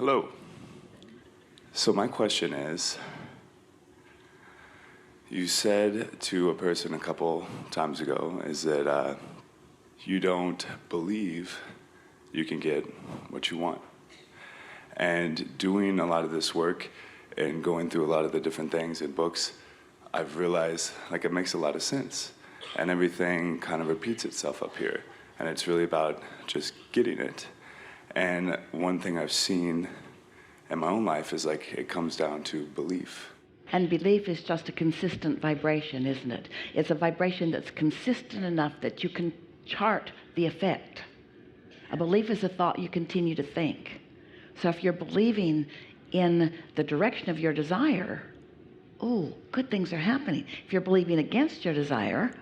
Hello. So my question is, you said to a person a couple times ago is that you don't believe you can get what you want. And doing a lot of this work and going through a lot of the different things in books, I've realized like it makes a lot of sense. And everything kind of repeats itself up here. And it's really about just getting it. And one thing I've seen in my own life is like it comes down to belief. And belief is just a consistent vibration, isn't it? It's a vibration that's consistent enough that you can chart the effect. A belief is a thought you continue to think. So if you're believing in the direction of your desire, oh, good things are happening. If you're believing against your desire,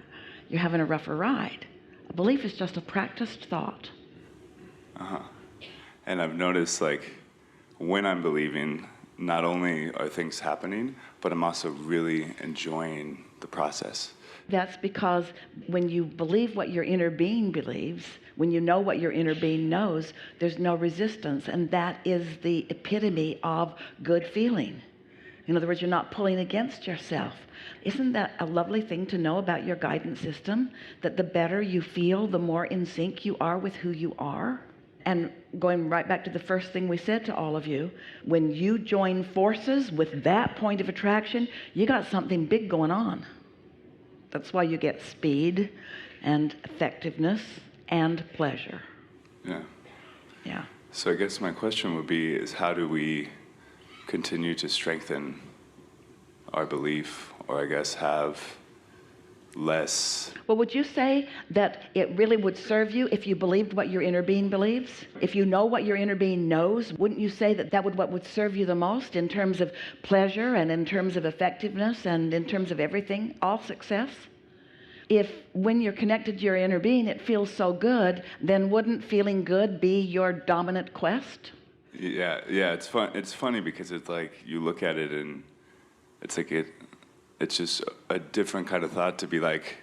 you're having a rougher ride. A belief is just a practiced thought. And I've noticed like when I'm believing, not only are things happening, but I'm also really enjoying the process. That's because when you believe what your inner being believes, when you know what your inner being knows, there's no resistance. And that is the epitome of good feeling. In other words, you're not pulling against yourself. Isn't that a lovely thing to know about your guidance system? That the better you feel, the more in sync you are with who you are? And going right back to the first thing we said to all of you, when you join forces with that point of attraction, you got something big going on. That's why you get speed and effectiveness and pleasure. Yeah. Yeah. So I guess my question would be is how do we continue to strengthen our belief, or I guess have less? Well, would you say that it really would serve you if you believed what your inner being believes? If you know what your inner being knows, wouldn't you say that that what would serve you the most in terms of pleasure and in terms of effectiveness and in terms of everything, all success? If when you're connected to your inner being, it feels so good, then wouldn't feeling good be your dominant quest? Yeah, it's fun. It's funny because it's like you look at it and it's like it's just a different kind of thought to be like,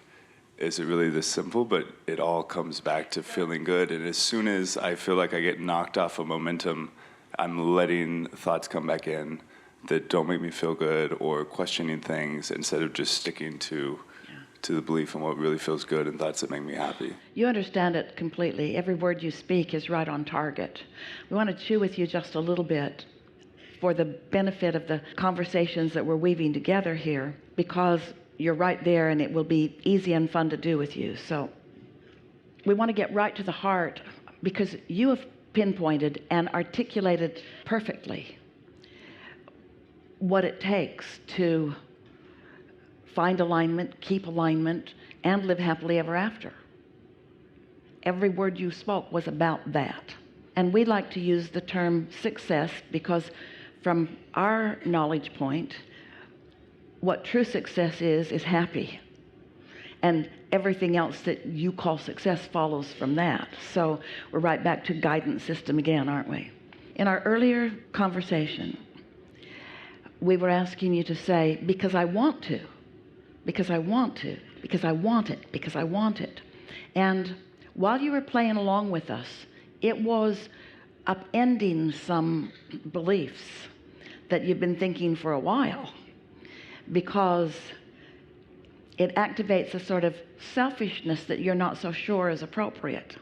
is it really this simple? But it all comes back to feeling good. And as soon as I feel like I get knocked off of momentum, I'm letting thoughts come back in that don't make me feel good or questioning things instead of just sticking to the belief in what really feels good and thoughts that make me happy. You understand it completely. Every word you speak is right on target. We want to chew with you just a little bit for the benefit of the conversations that we're weaving together here, because you're right there and it will be easy and fun to do with you. So we want to get right to the heart, because you have pinpointed and articulated perfectly what it takes to find alignment, keep alignment, and live happily ever after. Every word you spoke was about that. And we like to use the term success because from our knowledge point, what true success is happy. And everything else that you call success follows from that. So we're right back to guidance system again, aren't we? In our earlier conversation, we were asking you to say, because I want to, because I want to, because I want it, because I want it. And while you were playing along with us, it was upending some beliefs that you've been thinking for a while, because it activates a sort of selfishness that you're not so sure is appropriate.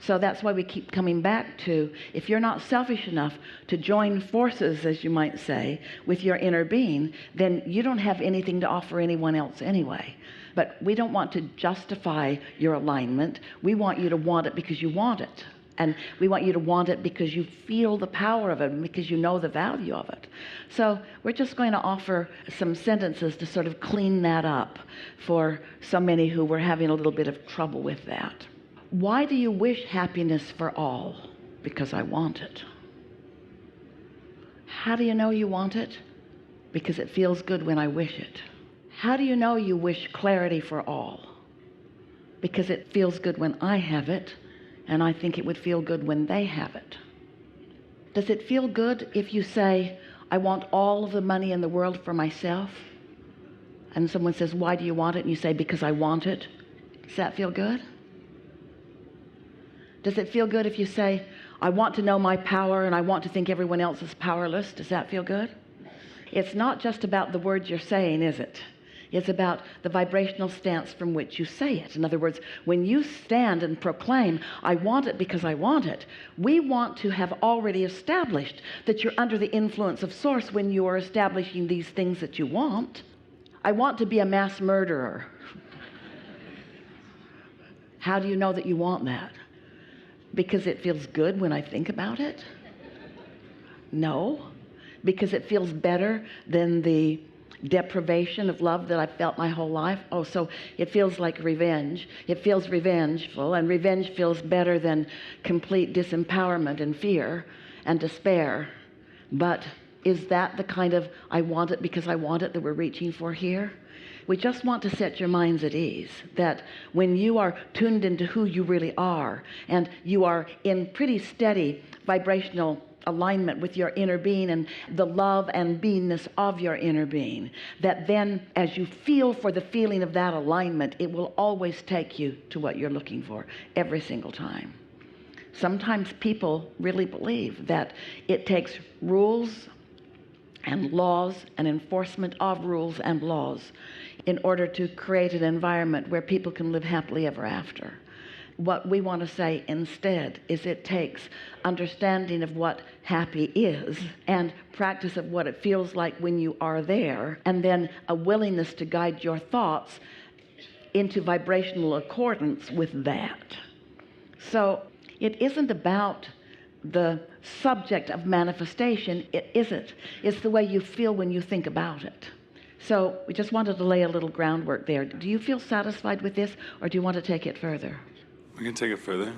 So that's why we keep coming back to, if you're not selfish enough to join forces, as you might say, with your inner being, then you don't have anything to offer anyone else anyway. But we don't want to justify your alignment. We want you to want it because you want it. And we want you to want it because you feel the power of it and because you know the value of it. So we're just going to offer some sentences to sort of clean that up for so many who were having a little bit of trouble with that. Why do you wish happiness for all? Because I want it. How do you know you want it? Because it feels good when I wish it. How do you know you wish clarity for all? Because it feels good when I have it, and I think it would feel good when they have it. Does it feel good if you say, I want all of the money in the world for myself? And someone says, why do you want it? And you say, because I want it. Does that feel good? Does it feel good if you say, I want to know my power and I want to think everyone else is powerless. Does that feel good? It's not just about the words you're saying, is it? It's about the vibrational stance from which you say it. In other words, when you stand and proclaim, I want it because I want it, we want to have already established that you're under the influence of Source when you are establishing these things that you want. I want to be a mass murderer. How do you know that you want that? Because it feels good when I think about it? No. Because it feels better than the deprivation of love that I've felt my whole life? Oh, so it feels like revenge. It feels revengeful, and revenge feels better than complete disempowerment and fear and despair. But is that the kind of I want it because I want it that we're reaching for here? We just want to set your minds at ease that when you are tuned into who you really are and you are in pretty steady vibrational alignment with your inner being and the love and beingness of your inner being, that then as you feel for the feeling of that alignment, it will always take you to what you're looking for every single time. Sometimes people really believe that it takes rules and laws and enforcement of rules and laws in order to create an environment where people can live happily ever after. What we want to say instead is it takes understanding of what happy is and practice of what it feels like when you are there, and then a willingness to guide your thoughts into vibrational accordance with that. So it isn't about the subject of manifestation. It isn't. It's the way you feel when you think about it. So we just wanted to lay a little groundwork there. Do you feel satisfied with this, or do you want to take it further? We can take it further.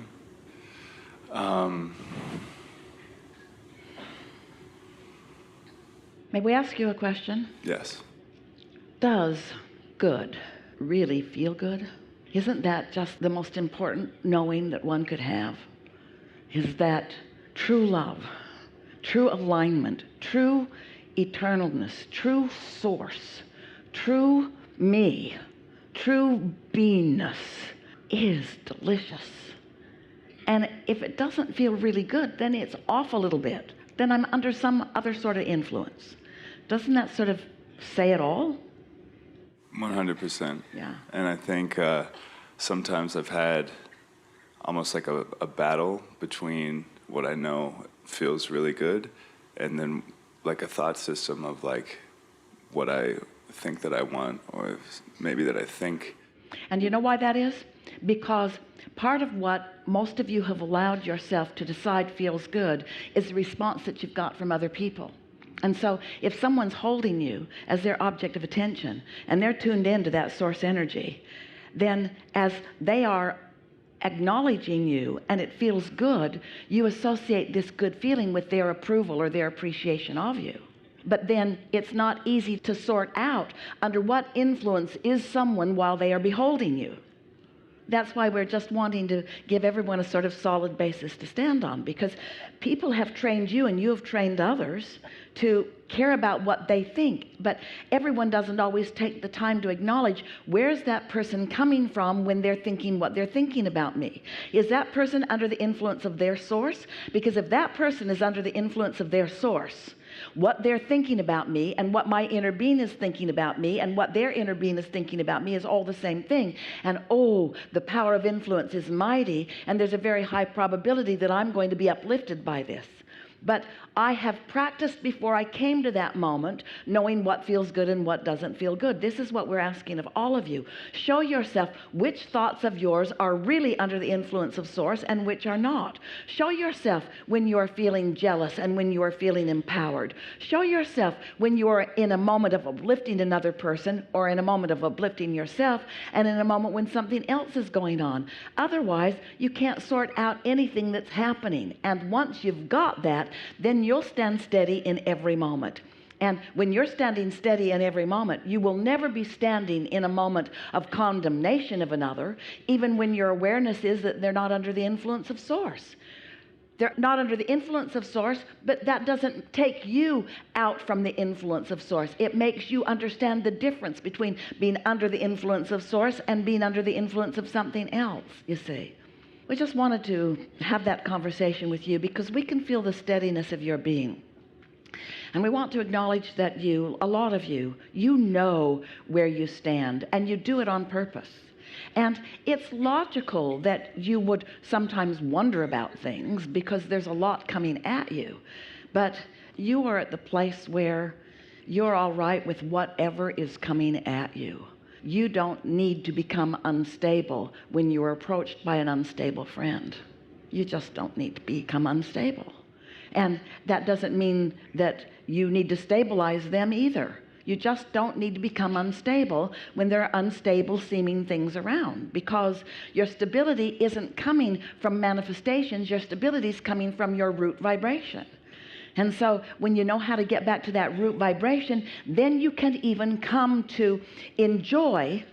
May we ask you a question? Yes. Does good really feel good? Isn't that just the most important knowing that one could have? Is that true love, true alignment, true eternalness, true source, true me, true beingness is delicious. And if it doesn't feel really good, then it's off a little bit. Then I'm under some other sort of influence. Doesn't that sort of say it all? 100%. Yeah. And I think sometimes I've had almost like a battle between what I know feels really good and then like a thought system of like what I think that I want, or maybe that I think. And you know why that is? Because part of what most of you have allowed yourself to decide feels good is the response that you've got from other people. And so if someone's holding you as their object of attention and they're tuned into that source energy, then as they are acknowledging you and it feels good, you associate this good feeling with their approval or their appreciation of you. But then it's not easy to sort out under what influence is someone while they are beholding you. That's why we're just wanting to give everyone a sort of solid basis to stand on, because people have trained you and you have trained others to care about what they think, but everyone doesn't always take the time to acknowledge, where's that person coming from when they're thinking what they're thinking about me? Is that person under the influence of their source? Because if that person is under the influence of their source, what they're thinking about me and what my inner being is thinking about me and what their inner being is thinking about me is all the same thing. And oh, the power of influence is mighty, and there's a very high probability that I'm going to be uplifted by this. But I have practiced before I came to that moment, knowing what feels good and what doesn't feel good. This is what we're asking of all of you. Show yourself which thoughts of yours are really under the influence of Source and which are not. Show yourself when you are feeling jealous and when you are feeling empowered. Show yourself when you are in a moment of uplifting another person, or in a moment of uplifting yourself, and in a moment when something else is going on. Otherwise, you can't sort out anything that's happening. And once you've got that, then you'll stand steady in every moment. And when you're standing steady in every moment, you will never be standing in a moment of condemnation of another, even when your awareness is that they're not under the influence of Source. They're not under the influence of Source, but that doesn't take you out from the influence of Source. It makes you understand the difference between being under the influence of Source and being under the influence of something else, you see. We just wanted to have that conversation with you because we can feel the steadiness of your being. And we want to acknowledge that you, a lot of you, you know where you stand, and you do it on purpose. And it's logical that you would sometimes wonder about things because there's a lot coming at you. But you are at the place where you're all right with whatever is coming at you. You don't need to become unstable when you are approached by an unstable friend. You just don't need to become unstable. And that doesn't mean that you need to stabilize them either. You just don't need to become unstable when there are unstable seeming things around, because your stability isn't coming from manifestations. Your stability is coming from your root vibration. And so when you know how to get back to that root vibration, then you can even come to enjoy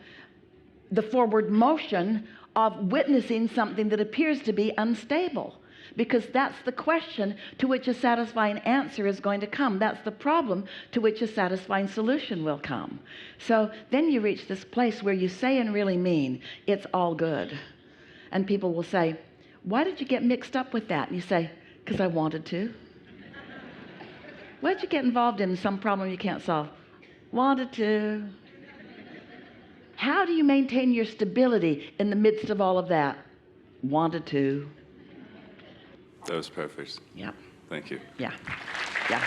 the forward motion of witnessing something that appears to be unstable. Because that's the question to which a satisfying answer is going to come. That's the problem to which a satisfying solution will come. So then you reach this place where you say and really mean, it's all good. And people will say, why did you get mixed up with that? And you say, because I wanted to. Why did you get involved in some problem you can't solve? Wanted to. How do you maintain your stability in the midst of all of that? Wanted to. That was perfect. Yeah. Thank you. Yeah. Yeah.